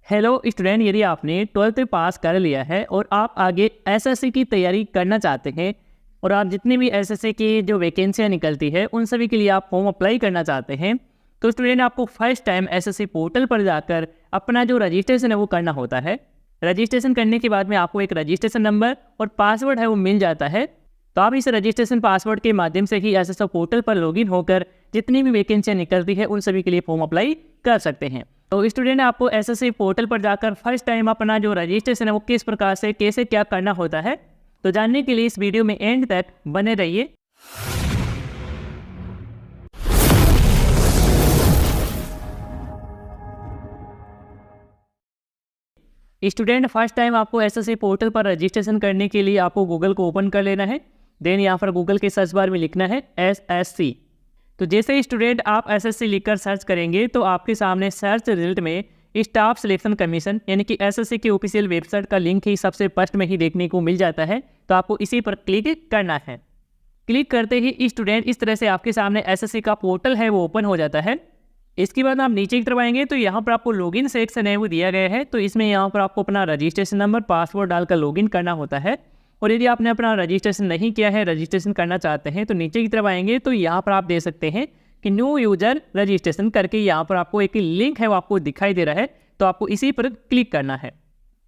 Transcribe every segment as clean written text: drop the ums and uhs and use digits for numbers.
Hello student, यदि आपने 12th पास कर लिया है और आप आगे एसएससी की तैयारी करना चाहते हैं और आप जितनी भी एसएससी की जो वैकेंसियां निकलती है उन सभी के लिए आप फॉर्म अप्लाई करना चाहते हैं, तो स्टूडेंट आपको फर्स्ट टाइम एसएससी पोर्टल पर जाकर अपना जो रजिस्ट्रेशन है वो करना होता है। रजिस्ट्रेशन करने के बाद में आपको एक रजिस्ट्रेशन नंबर और पासवर्ड है वो मिल जाता है। तो आप इस रजिस्ट्रेशन पासवर्ड के माध्यम से ही एसएससी पोर्टल पर लॉगिन होकर जितनी भी वैकेंसियां निकलती है उन सभी के लिए फॉर्म अप्लाई कर सकते हैं। तो स्टूडेंट आपको एसएससी पोर्टल पर जाकर फर्स्ट टाइम अपना जो रजिस्ट्रेशन है वो किस प्रकार से कैसे क्या करना होता है, तो जानने के लिए इस वीडियो में एंड तक बने रहिए। स्टूडेंट फर्स्ट टाइम आपको एसएससी पोर्टल पर रजिस्ट्रेशन करने के लिए आपको गूगल को ओपन कर लेना है। देन यहाँ पर गूगल के सर्च बार में लिखना है एसएससी। तो जैसे ही स्टूडेंट आप एसएससी लिखकर सर्च करेंगे तो आपके सामने सर्च रिजल्ट में स्टाफ सिलेक्शन कमीशन यानी कि एसएससी की ऑफिशियल वेबसाइट का लिंक ही सबसे फर्स्ट में ही देखने को मिल जाता है। तो आपको इसी पर क्लिक करना है। क्लिक करते ही स्टूडेंट इस तरह से आपके सामने एसएससी का पोर्टल है वो ओपन हो जाता है। इसके बाद आप नीचे की तरफ आएंगे तो यहाँ पर आपको लॉगिन सेक्शन है वो दिया गया है। तो इसमें यहाँ पर आपको अपना रजिस्ट्रेशन नंबर पासवर्ड डालकर लॉगिन करना होता है। और यदि आपने अपना रजिस्ट्रेशन नहीं किया है, रजिस्ट्रेशन करना चाहते हैं, तो नीचे की तरफ आएंगे तो यहाँ पर आप दे सकते हैं कि न्यू यूजर रजिस्ट्रेशन करके यहाँ पर आपको एक लिंक है वो आपको दिखाई दे रहा है। तो आपको इसी पर क्लिक करना है।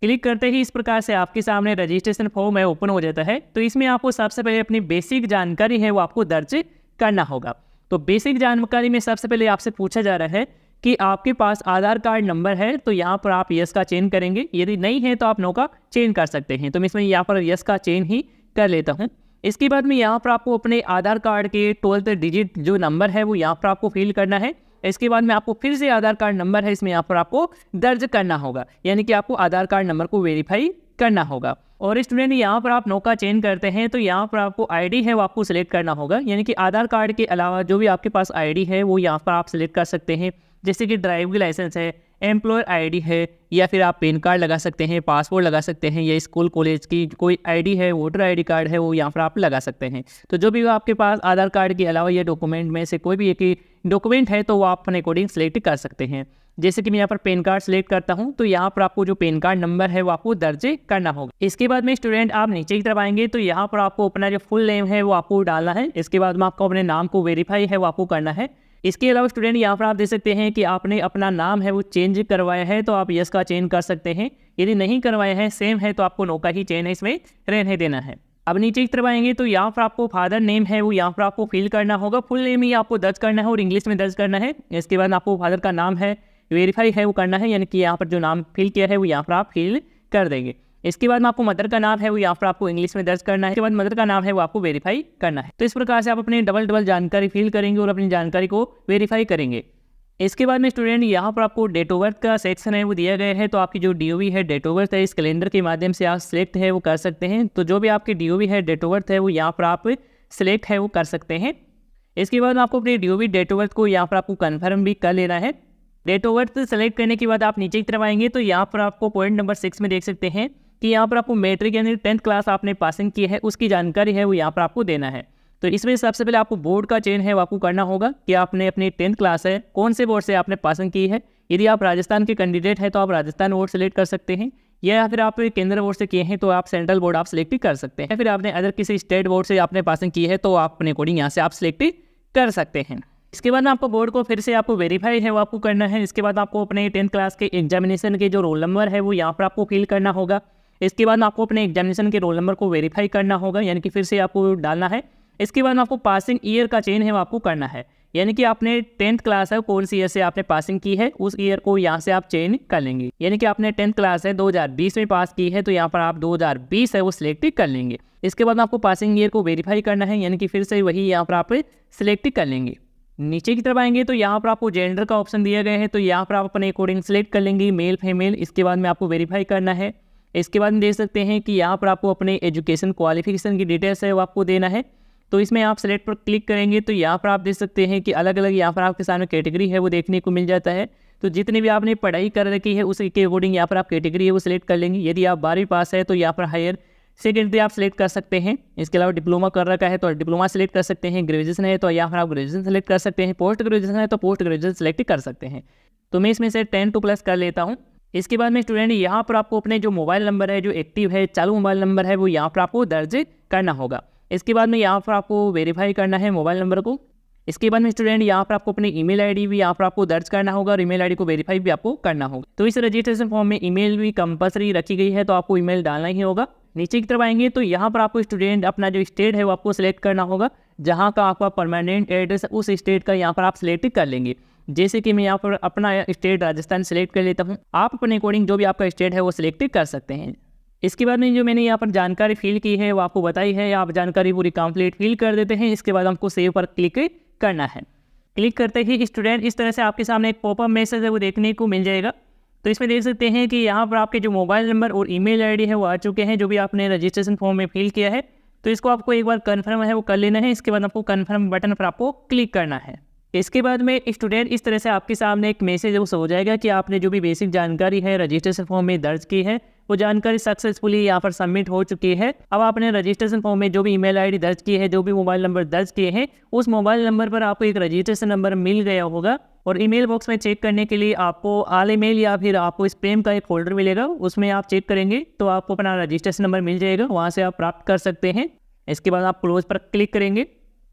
क्लिक करते ही इस प्रकार से आपके सामने रजिस्ट्रेशन फॉर्म है ओपन हो जाता है। तो इसमें आपको सबसे पहले अपनी बेसिक जानकारी है वो आपको दर्ज करना होगा। तो बेसिक जानकारी में सबसे पहले आपसे पूछा जा रहा है कि आपके पास आधार कार्ड नंबर है, तो यहाँ पर आप यस का चयन करेंगे। यदि नहीं है तो आप नो का चयन कर सकते हैं। तो मैं इसमें यहाँ पर यस का चयन ही कर लेता हूँ। इसके बाद में यहाँ पर आपको अपने आधार कार्ड के 12th डिजिट जो नंबर है वो यहाँ पर आपको फिल करना है। इसके बाद में आपको फिर से आधार कार्ड नंबर है इसमें यहाँ पर आपको दर्ज करना होगा, यानी कि आपको आधार कार्ड नंबर को वेरीफाई करना होगा। और स्टूडेंट यहाँ पर आप नो का चयन करते हैं तो यहाँ पर आपको आईडी है वो आपको सिलेक्ट करना होगा, यानी कि आधार कार्ड के अलावा जो भी आपके पास आईडी है वो यहाँ पर आप सिलेक्ट कर सकते हैं। जैसे कि ड्राइविंग लाइसेंस है, एम्प्लॉयर आईडी है, या फिर आप पैन कार्ड लगा सकते हैं, पासपोर्ट लगा सकते हैं, या स्कूल कॉलेज की कोई आईडी है, वोटर आईडी कार्ड है, वो यहाँ पर आप लगा सकते हैं। तो जो भी आपके पास आधार कार्ड के अलावा ये डॉक्यूमेंट में से कोई भी एक डॉक्यूमेंट है तो वो आप अपने अकॉर्डिंग सेलेक्ट कर सकते हैं। जैसे कि मैं यहाँ पर पैन कार्ड सेलेक्ट करता हूँ तो यहाँ पर आपको जो पैन कार्ड नंबर है वो आपको दर्ज करना होगा। इसके बाद में स्टूडेंट आप नीचे की तरफ आएंगे तो यहाँ पर आपको अपना जो फुल नेम है वो आपको डालना है। इसके बाद में आपको अपने नाम को वेरीफाई है वो आपको करना है। इसके अलावा स्टूडेंट यहाँ पर आप देख सकते हैं कि आपने अपना नाम है वो चेंज करवाया है तो आप यस का चयन कर सकते हैं। यदि नहीं करवाया है, सेम है, तो आपको नो का ही चयन है इसमें रहने देना है। अब नीचे की तरफ आएंगे तो यहाँ पर आपको फादर नेम है वो यहाँ पर आपको फिल करना होगा। फुल नेम ही आपको दर्ज करना है और इंग्लिश में दर्ज करना है। इसके बाद आपको फादर का नाम है वेरीफाई है वो करना है, यानी कि यहाँ पर जो नाम फिल किया है वो यहाँ पर आप फिल कर देंगे। इसके बाद में आपको मदर का नाम है वो यहाँ पर आपको इंग्लिश में दर्ज करना है। इसके बाद मदर का नाम है वो आपको वेरीफाई करना है। तो इस प्रकार से आप अपनी डबल जानकारी फिल करेंगे और अपनी जानकारी को वेरीफाई करेंगे। इसके बाद में स्टूडेंट यहाँ पर आपको डेट ऑफ बर्थ का सेक्शन है वो दिया गया है। तो आपकी जो डीओवी है, डेट ऑफ बर्थ है, इस कैलेंडर के माध्यम से आप सिलेक्ट है वो कर सकते हैं। तो जो भी आपकी डीओवी है, डेट ऑफ बर्थ है, वो यहाँ पर आप सिलेक्ट है वो कर सकते हैं। इसके बाद आपको अपनी डीओवी डेट ऑफ बर्थ को यहाँ पर आपको कन्फर्म भी कर लेना है। डेट ऑफ बर्थ सेलेक्ट करने के बाद आप नीचे की तरफ आएंगे तो यहाँ पर आपको पॉइंट नंबर 6 में देख सकते हैं कि यहाँ पर आपको मैट्रिक यानी 10th क्लास आपने पासिंग की है उसकी जानकारी है वो यहाँ पर आपको देना है। तो इसमें सबसे पहले आपको बोर्ड का चयन है वो आपको करना होगा कि आपने अपनी 10th क्लास है कौन से बोर्ड से आपने पासिंग की है। यदि आप राजस्थान के कैंडिडेट हैं तो आप राजस्थान बोर्ड सेलेक्ट कर सकते हैं, या फिर आप केंद्र बोर्ड से किए हैं तो आप सेंट्रल बोर्ड आप सिलेक्ट कर सकते हैं। फिर आपने अदर किसी स्टेट बोर्ड से आपने पासिंग की है तो आप अपने अकॉर्डिंग यहाँ से आप सिलेक्ट कर सकते हैं। इसके बाद आपको बोर्ड को फिर से आपको वेरीफाई है वो आपको करना है। इसके बाद आपको अपने 10th क्लास के एग्जामिनेशन के जो रोल नंबर है वो यहाँ पर आपको फिल करना होगा। इसके बाद आपको अपने एग्जामिनेशन के रोल नंबर को वेरीफाई करना होगा, यानी कि फिर से आपको डालना है। इसके बाद आपको पासिंग ईयर का चयन है वो आपको करना है, यानी कि आपने 10th क्लास है कौन सी ईयर से आपने पासिंग की है उस ईयर को यहाँ से आप चयन कर लेंगे। यानी कि आपने 10th क्लास है 2020 में पास की है तो यहाँ पर आप 2020 है वो सिलेक्ट कर लेंगे। इसके बाद आपको पासिंग ईयर को वेरीफाई करना है, यानी कि फिर से वही यहाँ पर आप सिलेक्ट कर लेंगे। नीचे की तरफ आएंगे तो यहाँ पर आपको जेंडर का ऑप्शन दिया गया है, तो यहाँ पर आप अपने अकॉर्डिंग सेलेक्ट कर लेंगे मेल फीमेल। इसके बाद में आपको वेरीफाई करना है। इसके बाद में देख सकते हैं कि यहाँ पर आपको अपने एजुकेशन क्वालिफिकेशन की डिटेल्स है वो आपको देना है। तो इसमें आप सेलेक्ट पर क्लिक करेंगे तो यहाँ पर आप देख सकते हैं कि अलग अलग यहाँ पर आपके सामने कैटेगरी है वो देखने को मिल जाता है। तो जितनी भी आपने पढ़ाई कर रखी है उसके अकॉर्डिंग यहाँ पर आप कैटेगरी है वो सिलेक्ट कर लेंगे। यदि आप 12वीं पास है तो यहाँ पर हायर सेकेंडरी आप सिलेक्ट कर सकते हैं। इसके अलावा डिप्लोमा कर रखा है तो डिप्लोमा सिलेक्ट कर सकते हैं। ग्रेजुएशन है तो यहाँ पर आप ग्रेजुएशन सेलेक्ट कर सकते हैं। पोस्ट ग्रेजुएशन है तो पोस्ट ग्रेजुएशन सेलेक्ट कर सकते हैं। तो मैं इसमें से 10 to+ कर लेता हूँ। इसके बाद में स्टूडेंट यहाँ पर आपको अपने जो मोबाइल नंबर है, जो एक्टिव है, चालू मोबाइल नंबर है, वो यहाँ पर आपको दर्ज करना होगा। इसके बाद में यहाँ पर आपको वेरीफाई करना है मोबाइल नंबर को। इसके बाद में स्टूडेंट यहाँ पर आपको अपनी ईमेल आईडी भी यहाँ पर आपको दर्ज करना होगा और ईमेल आईडी को वेरीफाई भी आपको करना होगा। तो इस रजिस्ट्रेशन फॉर्म में ईमेल भी कंपलसरी रखी गई है, तो आपको ईमेल डालना ही होगा। नीचे की तरफ आएंगे तो यहाँ पर आपको स्टूडेंट अपना जो स्टेट है वो आपको सिलेक्ट करना होगा, जहाँ का आपका परमानेंट एड्रेस उस स्टेट का यहाँ पर आप सिलेक्ट कर लेंगे। जैसे कि मैं यहाँ पर अपना स्टेट राजस्थान सिलेक्ट कर लेता हूँ, आप अपने अकॉर्डिंग जो भी आपका स्टेट है वो सिलेक्ट कर सकते हैं। इसके बाद में जो मैंने यहाँ पर जानकारी फिल की है वो आपको बताई है, आप जानकारी पूरी कंप्लीट फिल कर देते हैं। इसके बाद हमको सेव पर क्लिक करना है। क्लिक करते ही स्टूडेंट इस तरह से आपके सामने एक पॉपअप मैसेज है वो देखने को मिल जाएगा। तो इसमें देख सकते हैं कि यहाँ पर आपके जो मोबाइल नंबर और ईमेल आईडी है वो आ चुके हैं, जो भी आपने रजिस्ट्रेशन फॉर्म में फिल किया है। तो इसको आपको एक बार कन्फर्म है वो कर लेना है। इसके बाद आपको कन्फर्म बटन पर आपको क्लिक करना है। इसके बाद में स्टूडेंट इस तरह से आपके सामने एक मैसेज वो हो जाएगा कि आपने जो भी बेसिक जानकारी है रजिस्ट्रेशन फॉर्म में दर्ज की है वो जानकारी सक्सेसफुली यहाँ पर सबमिट हो चुकी है। अब आपने रजिस्ट्रेशन फॉर्म में जो भी ईमेल आईडी दर्ज की है, जो भी मोबाइल नंबर दर्ज किए हैं, उस मोबाइल नंबर पर आपको एक रजिस्ट्रेशन नंबर मिल गया होगा और ईमेल बॉक्स में चेक करने के लिए आपको ऑल ईमेल या फिर आपको स्पैम का एक फोल्डर मिलेगा, उसमें आप चेक करेंगे तो आपको अपना रजिस्ट्रेशन नंबर मिल जाएगा, वहाँ से आप प्राप्त कर सकते हैं। इसके बाद आप क्लोज पर क्लिक करेंगे।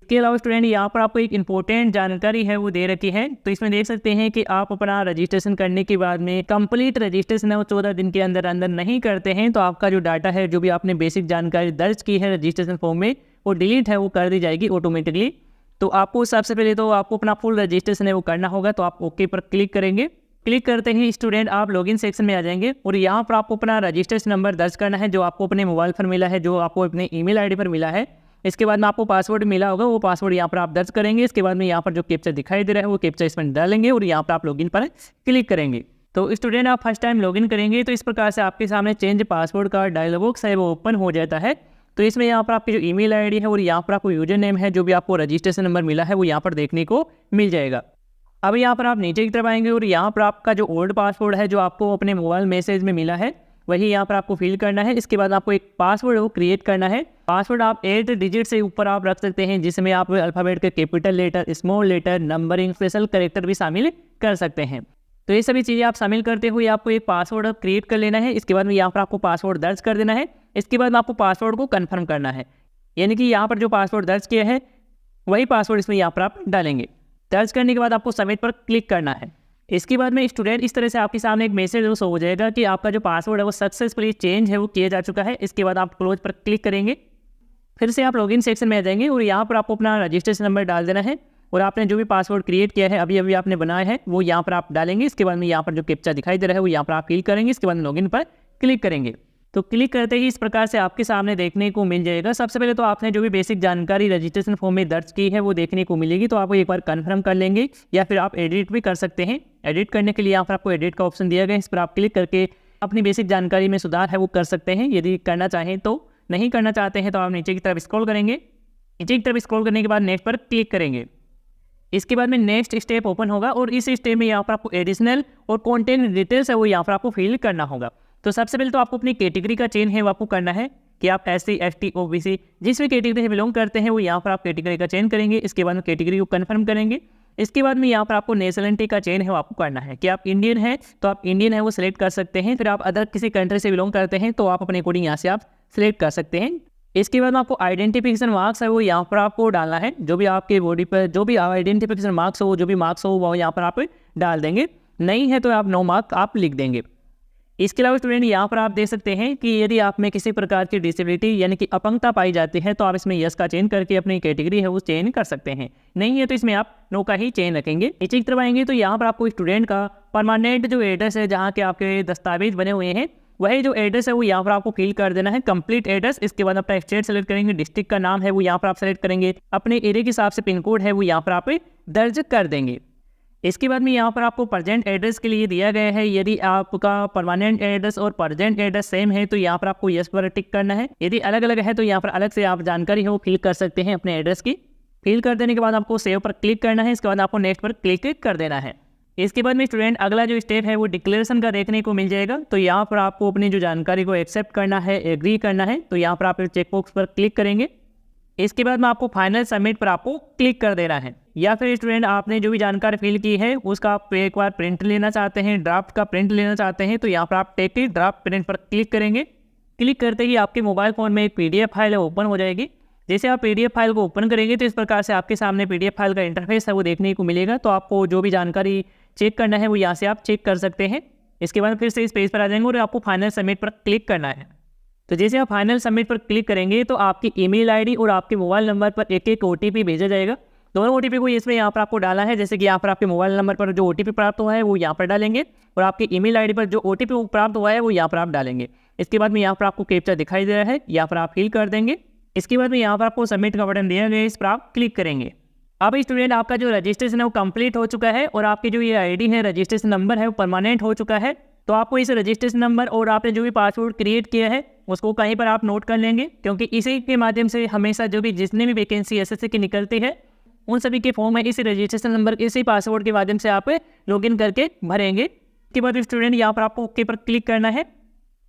इसके अलावा स्टूडेंट यहाँ पर आपको एक इंपॉर्टेंट जानकारी है वो दे रखी है। तो इसमें देख सकते हैं कि आप अपना रजिस्ट्रेशन करने के बाद में कंप्लीट रजिस्ट्रेशन है वो 14 दिन के अंदर नहीं करते हैं तो आपका जो डाटा है, जो भी आपने बेसिक जानकारी दर्ज की है रजिस्ट्रेशन फॉर्म में, वो डिलीट है वो कर दी जाएगी ऑटोमेटिकली। तो आपको सबसे पहले तो आपको अपना फुल रजिस्ट्रेशन है वो करना होगा। तो आप ओके पर क्लिक करेंगे। क्लिक करते ही स्टूडेंट आप लॉगिन सेक्शन में आ जाएंगे और यहाँ पर आपको अपना रजिस्ट्रेशन नंबर दर्ज करना है, जो आपको अपने मोबाइल पर मिला है, जो आपको अपने ईमेल आईडी पर मिला है। इसके बाद में आपको पासवर्ड मिला होगा, वो पासवर्ड यहाँ पर आप दर्ज करेंगे। इसके बाद में यहाँ पर जो कैप्चा दिखाई दे रहा है वो कैप्चा इसमें डालेंगे और यहाँ पर आप लॉगिन पर क्लिक करेंगे। तो स्टूडेंट आप फर्स्ट टाइम लॉगिन करेंगे तो इस प्रकार से आपके सामने चेंज पासवर्ड का डायलॉग बॉक्स है वो ओपन हो जाता है। तो इसमें यहाँ पर आपकी जो ईमेल आईडी है और यहाँ पर आपको यूजर नेम है, जो भी आपको रजिस्ट्रेशन नंबर मिला है वो यहाँ पर देखने को मिल जाएगा। अब यहाँ पर आप नीचे की तरफ आएंगे और यहाँ पर आपका जो ओल्ड पासवर्ड है, जो आपको अपने मोबाइल मैसेज में मिला है, वही यहाँ पर आपको फिल करना है। इसके बाद आपको एक पासवर्ड वो क्रिएट करना है। पासवर्ड आप 8 डिजिट से ऊपर आप रख सकते हैं, जिसमें आप अल्फ़ाबेट के capital letter, small letter, numbering, special character भी शामिल कर सकते हैं। तो ये सभी चीज़ें आप शामिल करते हुए आपको एक पासवर्ड क्रिएट कर लेना है। इसके बाद में यहाँ पर आपको पासवर्ड दर्ज कर देना है। इसके बाद में आपको पासवर्ड को कन्फर्म करना है, यानी कि यहाँ पर जो पासवर्ड दर्ज किया है वही पासवर्ड इसमें यहाँ पर आप डालेंगे। दर्ज करने के बाद आपको सबमिट पर क्लिक करना है। इसके बाद में स्टूडेंट इस तरह से आपके सामने एक मैसेज शो हो जाएगा कि आपका जो पासवर्ड है वो सक्सेसफुली चेंज है वो किया जा चुका है। इसके बाद आप क्लोज पर क्लिक करेंगे। फिर से आप लॉगिन सेक्शन में आ जाएंगे और यहाँ पर आपको अपना रजिस्ट्रेशन नंबर डाल देना है और आपने जो भी पासवर्ड क्रिएट किया है, अभी आपने बनाया है, वो यहाँ पर आप डालेंगे। इसके बाद में यहाँ पर जो कैप्चा दिखाई दे रहा है वो यहाँ पर आप फिल करेंगे। इसके बाद लॉगिन पर क्लिक करेंगे। तो क्लिक करते ही इस प्रकार से आपके सामने देखने को मिल जाएगा। सबसे पहले तो आपने जो भी बेसिक जानकारी रजिस्ट्रेशन फॉर्म में दर्ज की है वो देखने को मिलेगी, तो आपको एक बार कन्फर्म कर लेंगे या फिर आप एडिट भी कर सकते हैं। एडिट करने के लिए यहाँ पर आपको एडिट का ऑप्शन दिया गया है, इस पर आप क्लिक करके अपनी बेसिक जानकारी में सुधार है वो कर सकते हैं, यदि करना चाहें तो। नहीं करना चाहते हैं तो आप नीचे की तरफ स्क्रॉल करेंगे। नीचे की तरफ स्क्रॉल करने के बाद नेक्स्ट पर क्लिक करेंगे। इसके बाद में नेक्स्ट स्टेप ओपन होगा और इस स्टेप में यहाँ पर आपको एडिशनल और कंटेंट डिटेल्स है वो यहाँ पर आपको फिल करना होगा। तो सबसे पहले तो आपको अपनी कैटेगरी का चयन है वो आपको करना है कि आप SC ST OBC जिस भी कैटेगरी से बिलोंग करते हैं वो यहाँ पर आप कैटेगरी का चयन करेंगे। इसके बाद में कैटेगरी को कन्फर्म करेंगे। इसके बाद में यहाँ पर आपको नेशनलिटी का चयन है वो आपको करना है कि आप इंडियन हैं तो आप इंडियन है वो सिलेक्ट कर सकते हैं। फिर आप अदर किसी कंट्री से बिलोंग करते हैं तो आप अपने अकॉर्डिंग यहाँ से आप सिलेक्ट कर सकते हैं। इसके बाद में आपको आइडेंटिफिकेशन मार्क्स है वो यहाँ पर आपको डालना है। जो भी आपके बॉडी पर जो भी आइडेंटिफिकेशन मार्क्स हो, जो भी मार्क्स हो वो यहाँ पर आप डाल देंगे। नहीं है तो आप 9 मार्क आप लिख देंगे। इसके अलावा स्टूडेंट यहाँ पर आप देख सकते हैं कि यदि आप में किसी प्रकार की डिसेबिलिटी यानी कि अपंगता पाई जाती है तो आप इसमें यस का चयन करके अपनी कैटेगरी है वो चयन कर सकते हैं। नहीं है तो इसमें आप नो का ही चयन रखेंगे। नीचे की तरफ आएंगे तो यहाँ पर आपको स्टूडेंट का परमानेंट जो एड्रेस है, जहाँ के आपके दस्तावेज बने हुए हैं, वही जो एड्रेस है वो यहाँ पर आपको फिल कर देना है, कंप्लीट एड्रेस। इसके बाद अपना स्टेट सेलेक्ट करेंगे, डिस्ट्रिक्ट का नाम है वो यहाँ पर आप सेलेक्ट करेंगे, अपने एरिया के हिसाब से पिन कोड है वो यहाँ पर आप दर्ज कर देंगे। इसके बाद में यहाँ पर आपको प्रेजेंट एड्रेस के लिए दिया गया है, यदि आपका परमानेंट एड्रेस और प्रेजेंट एड्रेस सेम है तो यहाँ पर आपको यस पर टिक करना है। यदि अलग अलग है तो यहाँ पर अलग से आप जानकारी है वो फिल कर सकते हैं अपने एड्रेस की। फिल कर देने के बाद आपको सेव पर क्लिक करना है। इसके बाद आपको नेक्स्ट पर क्लिक कर देना है। इसके बाद में स्टूडेंट अगला जो स्टेप है वो डिक्लेरेशन का देखने को मिल जाएगा। तो यहाँ पर आपको अपनी जो जानकारी को एक्सेप्ट करना है, एग्री करना है, तो यहाँ पर आप चेकबॉक्स पर क्लिक करेंगे। इसके बाद में आपको फाइनल सबमिट पर आपको क्लिक कर देना है। या फिर स्टूडेंट आपने जो भी जानकारी फिल की है उसका आप एक बार प्रिंट लेना चाहते हैं, ड्राफ्ट का प्रिंट लेना चाहते हैं, तो यहाँ पर आप टेक ड्राफ्ट प्रिंट पर क्लिक करेंगे। क्लिक करते ही आपके मोबाइल फ़ोन में एक PDF फाइल ओपन हो जाएगी। जैसे आप PDF फाइल को ओपन करेंगे तो इस प्रकार से आपके सामने PDF फाइल का इंटरफेस है वो देखने को मिलेगा। तो आपको जो भी जानकारी चेक करना है वो यहाँ से आप चेक कर सकते हैं। इसके बाद फिर से इस पेज पर आ जाएंगे और आपको फाइनल सबमिट पर क्लिक करना है। तो जैसे आप फाइनल सबमिट पर क्लिक करेंगे तो आपकी ईमेल आईडी और आपके मोबाइल नंबर पर एक OTP भेजा जाएगा। दोनों OTP को इसमें यहाँ पर आपको डालना है। जैसे कि यहाँ पर आपके मोबाइल नंबर पर जो OTP प्राप्त हुआ है वो यहाँ पर डालेंगे और आपकी ईमेल आईडी पर जो OTP प्राप्त हुआ है वो यहाँ पर आप डालेंगे। इसके बाद में यहाँ पर आपको कैप्चा दिखाई दे रहा है, यहाँ पर आप फिल कर देंगे। इसके बाद में यहाँ पर आपको सबमिट का बटन दिया गया है, इस पर आप क्लिक करेंगे। अब स्टूडेंट आपका जो रजिस्ट्रेशन है वो कंप्लीट हो चुका है और आपकी जो ये आईडी है, रजिस्ट्रेशन नंबर है वो परमानेंट हो चुका है। तो आपको इस रजिस्ट्रेशन नंबर और आपने जो भी पासवर्ड क्रिएट किया है उसको कहीं पर आप नोट कर लेंगे, क्योंकि इसी के माध्यम से हमेशा जो भी जितने भी वैकेंसी SSC की निकलती है उन सभी के फॉर्म में इसी रजिस्ट्रेशन नंबर, इसी पासवर्ड के माध्यम से आप लॉगिन करके भरेंगे। इसके बाद स्टूडेंट यहाँ पर आपको ओके पर क्लिक करना है।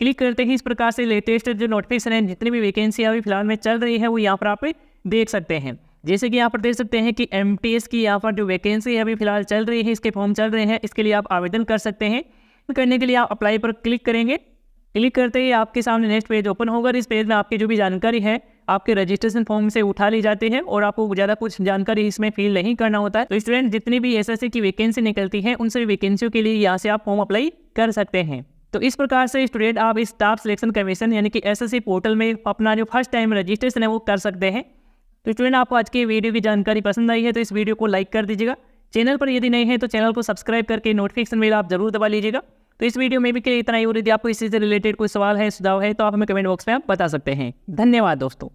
क्लिक करते ही इस प्रकार से लेटेस्ट जो नोटिफिकेशन है, जितनी भी वैकेंसी अभी फिलहाल में चल रही है वो यहाँ पर आप देख सकते हैं। जैसे कि यहाँ पर देख सकते हैं कि MTS की यहाँ पर जो वैकेंसी है अभी फिलहाल चल रही है, इसके फॉर्म चल रहे हैं, इसके लिए आप आवेदन कर सकते हैं। करने के लिए आप अप्लाई पर क्लिक करेंगे। क्लिक करते ही आपके सामने नेक्स्ट पेज ओपन होगा। इस पेज में आपकी जो भी जानकारी है आपके रजिस्ट्रेशन फॉर्म से उठा ली जाती है और आपको ज़्यादा कुछ जानकारी इसमें फिल नहीं करना होता है। तो स्टूडेंट जितनी भी SSC की वैकेंसी निकलती है उन सभी वैकेंसियों के लिए यहाँ से आप फॉर्म अप्लाई कर सकते हैं। तो इस प्रकार से स्टूडेंट आप इस स्टाफ सिलेक्शन कमीशन यानी कि SSC पोर्टल में अपना जो फर्स्ट टाइम रजिस्ट्रेशन है वो कर सकते हैं। तो स्टूडेंट आपको आज की वीडियो की जानकारी पसंद आई है तो इस वीडियो को लाइक कर दीजिएगा। चैनल पर यदि नहीं है तो चैनल को सब्सक्राइब करके नोटिफिकेशन बेल आप जरूर दबा लीजिएगा। तो इस वीडियो में भी इतना ही। और यदि आपको इसी से रिलेटेड कोई सवाल है, सुझाव है तो आप हमें कमेंट बॉक्स में आप बता सकते हैं। धन्यवाद दोस्तों।